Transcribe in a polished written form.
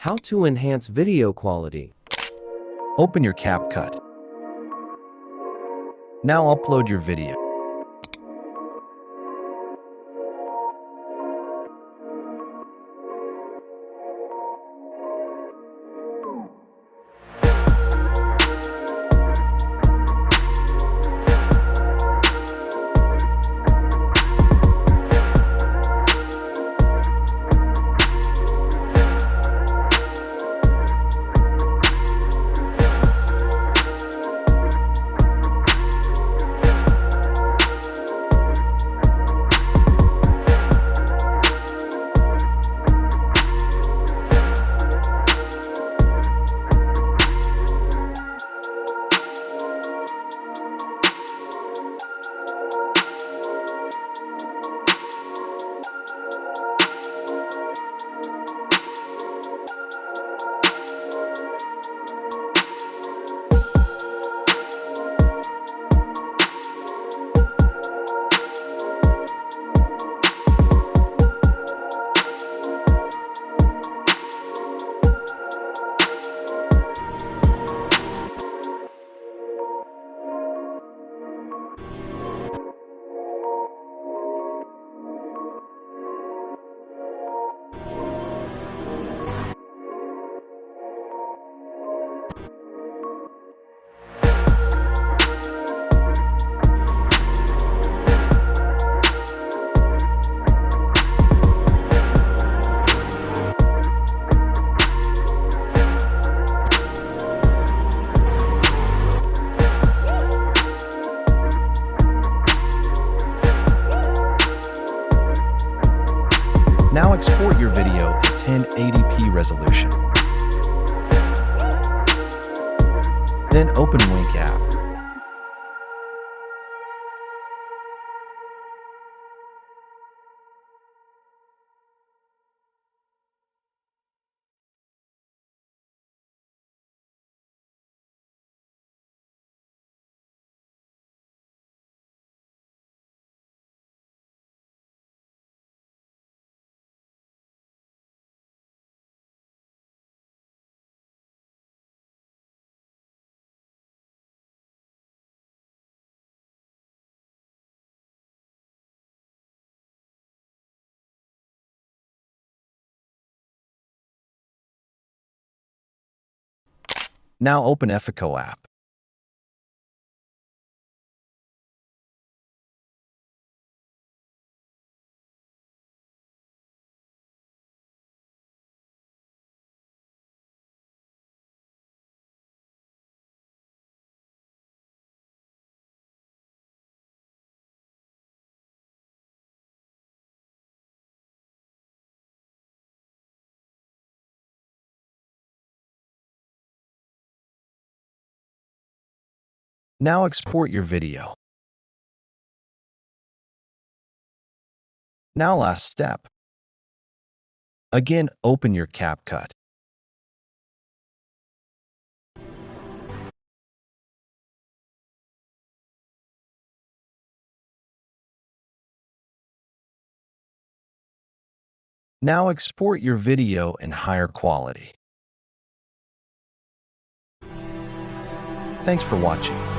How to enhance video quality. Open your CapCut. Now upload your video. Now export your video at 1080p resolution. Then open Wink app. Now open Effico app. Now export your video. Now last step. Again, open your CapCut. Now export your video in higher quality. Thanks for watching.